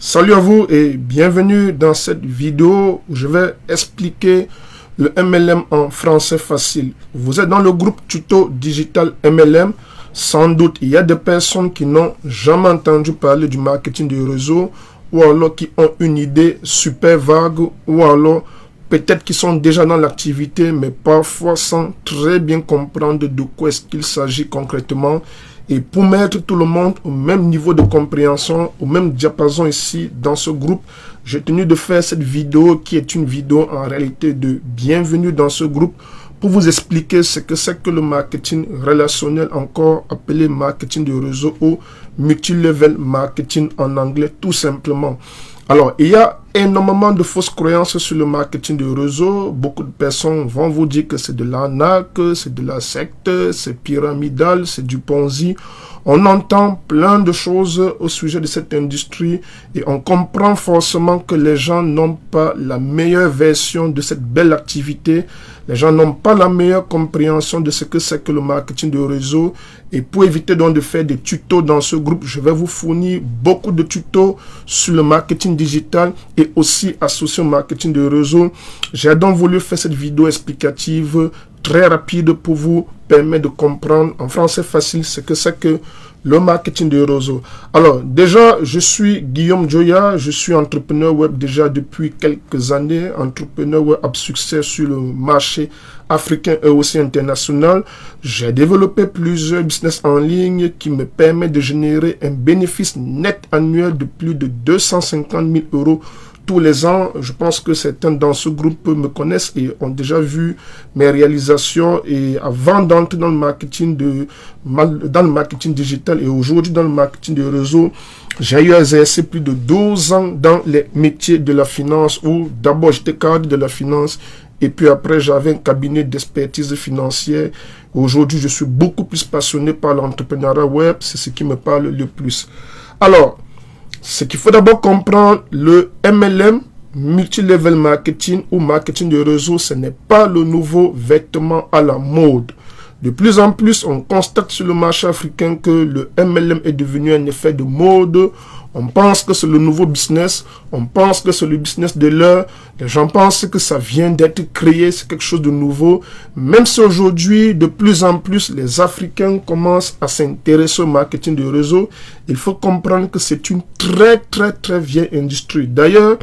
Salut à vous et bienvenue dans cette vidéo où je vais expliquer le MLM en français facile. Vous êtes dans le groupe tuto digital MLM. Sans doute, il y a des personnes qui n'ont jamais entendu parler du marketing de réseau ou alors qui ont une idée super vague ou alors peut-être qui sont déjà dans l'activité mais parfois sans très bien comprendre de quoi est-ce qu'il s'agit concrètement. Et pour mettre tout le monde au même niveau de compréhension, au même diapason ici dans ce groupe, j'ai tenu de faire cette vidéo qui est une vidéo en réalité de bienvenue dans ce groupe pour vous expliquer ce que c'est que le marketing relationnel, encore appelé marketing de réseau ou multi-level marketing en anglais tout simplement. Alors, il y a énormément de fausses croyances sur le marketing de réseau. Beaucoup de personnes vont vous dire que c'est de l'arnaque, c'est de la secte, c'est pyramidal, c'est du Ponzi. On entend plein de choses au sujet de cette industrie et on comprend forcément que les gens n'ont pas la meilleure version de cette belle activité. Les gens n'ont pas la meilleure compréhension de ce que c'est que le marketing de réseau. Et pour éviter donc de faire des tutos dans ce groupe, je vais vous fournir beaucoup de tutos sur le marketing digital et aussi associé au marketing de réseau. J'ai donc voulu faire cette vidéo explicative très rapide pour vous permettre de comprendre en français facile ce que c'est que le marketing de réseau. Alors, déjà, je suis Guillaume Joya, je suis entrepreneur web déjà depuis quelques années, entrepreneur web à succès sur le marché africain et aussi international. J'ai développé plusieurs business en ligne qui me permettent de générer un bénéfice net annuel de plus de 250 000 euros tous les ans. Je pense que certains dans ce groupe me connaissent et ont déjà vu mes réalisations. Et avant d'entrer dans le marketing digital et aujourd'hui dans le marketing de réseau, j'ai eu à exercer plus de 12 ans dans les métiers de la finance où d'abord j'étais cadre de la finance et puis après j'avais un cabinet d'expertise financière. Aujourd'hui, je suis beaucoup plus passionné par l'entrepreneuriat web. C'est ce qui me parle le plus. Alors, ce qu'il faut d'abord comprendre, le MLM, multi-level marketing ou marketing de réseau, ce n'est pas le nouveau vêtement à la mode. De plus en plus, on constate sur le marché africain que le MLM est devenu un effet de mode. On pense que c'est le nouveau business, on pense que c'est le business de l'heure. Les gens pensent que ça vient d'être créé, c'est quelque chose de nouveau. Même si aujourd'hui, de plus en plus, les Africains commencent à s'intéresser au marketing de réseau, il faut comprendre que c'est une très vieille industrie. D'ailleurs,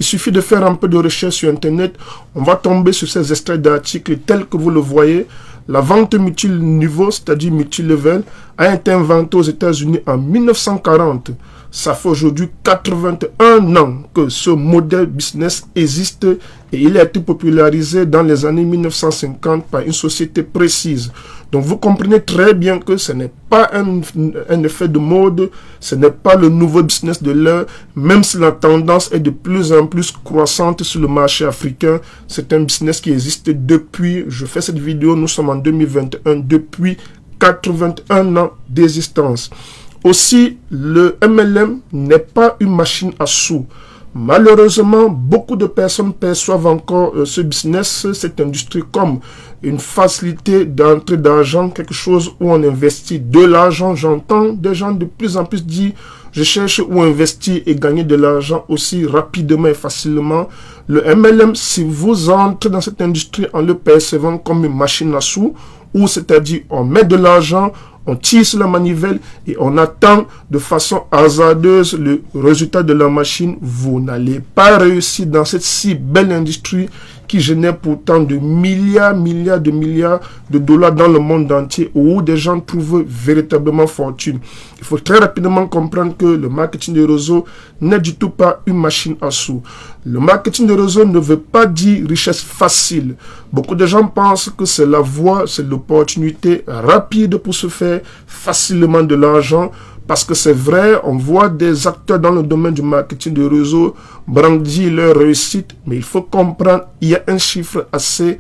il suffit de faire un peu de recherche sur Internet, on va tomber sur ces extraits d'articles tels que vous le voyez. La vente multi-niveau, c'est-à-dire multi-level, a été inventée aux États-Unis en 1940. Ça fait aujourd'hui 81 ans que ce modèle business existe et il a été popularisé dans les années 1950 par une société précise. Donc vous comprenez très bien que ce n'est pas un effet de mode, ce n'est pas le nouveau business de l'heure, même si la tendance est de plus en plus croissante sur le marché africain. C'est un business qui existe depuis, je fais cette vidéo, nous sommes en 2021, depuis 81 ans d'existence. Aussi, le MLM n'est pas une machine à sous. Malheureusement, beaucoup de personnes perçoivent encore ce business, cette industrie comme une facilité d'entrée d'argent, quelque chose où on investit de l'argent. J'entends des gens de plus en plus dire « je cherche où investir et gagner de l'argent aussi rapidement et facilement ». Le MLM, si vous entrez dans cette industrie en le percevant comme une machine à sous, ou c'est-à-dire on met de l'argent, on tire sur la manivelle et on attend de façon hasardeuse le résultat de la machine, vous n'allez pas réussir dans cette si belle industrie qui génère pourtant de milliards de dollars dans le monde entier où des gens trouvent véritablement fortune. Il faut très rapidement comprendre que le marketing de réseau n'est du tout pas une machine à sous. Le marketing de réseau ne veut pas dire richesse facile. Beaucoup de gens pensent que c'est la voie, c'est l'opportunité rapide pour se faire facilement de l'argent. Parce que c'est vrai, on voit des acteurs dans le domaine du marketing de réseau brandir leur réussite, mais il faut comprendre, il y a un chiffre assez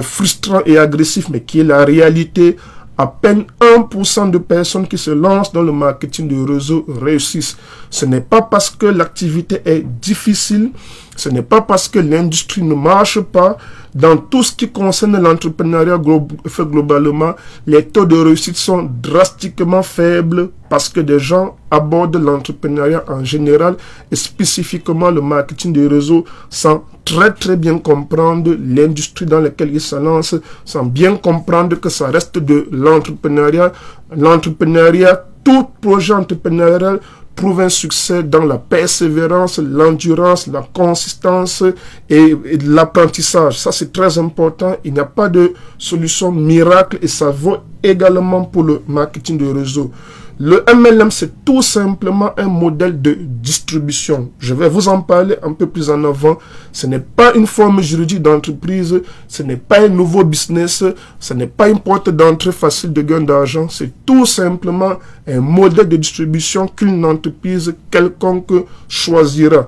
frustrant et agressif, mais qui est la réalité. À peine 1% de personnes qui se lancent dans le marketing de réseau réussissent. Ce n'est pas parce que l'activité est difficile, Ce n'est pas parce que l'industrie ne marche pas. Dans tout ce qui concerne l'entrepreneuriat fait globalement, les taux de réussite sont drastiquement faibles parce que des gens abordent l'entrepreneuriat en général et spécifiquement le marketing des réseaux sans très bien comprendre l'industrie dans laquelle ils se lancent, sans bien comprendre que ça reste de l'entrepreneuriat. L'entrepreneuriat, tout projet entrepreneurial trouve un succès dans la persévérance, l'endurance, la consistance et l'apprentissage. Ça, c'est très important. Il n'y a pas de solution miracle et ça vaut également pour le marketing de réseau. Le MLM, c'est tout simplement un modèle de distribution. Je vais vous en parler un peu plus en avant. Ce n'est pas une forme juridique d'entreprise, ce n'est pas un nouveau business, ce n'est pas une porte d'entrée facile de gain d'argent. C'est tout simplement un modèle de distribution qu'une entreprise quelconque choisira.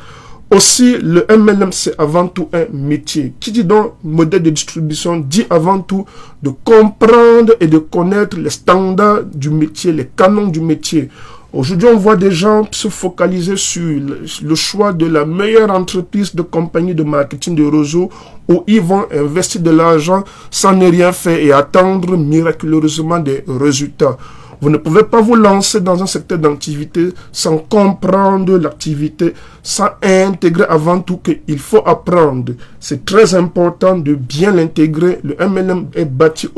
Aussi, le MLM, c'est avant tout un métier. Qui dit donc modèle de distribution dit avant tout de comprendre et de connaître les standards du métier, les canons du métier. Aujourd'hui, on voit des gens se focaliser sur le choix de la meilleure entreprise de compagnie de marketing de réseau où ils vont investir de l'argent sans ne rien faire et attendre miraculeusement des résultats. Vous ne pouvez pas vous lancer dans un secteur d'activité sans comprendre l'activité, sans intégrer avant tout qu'il faut apprendre. C'est très important de bien l'intégrer. Le MLM est bâti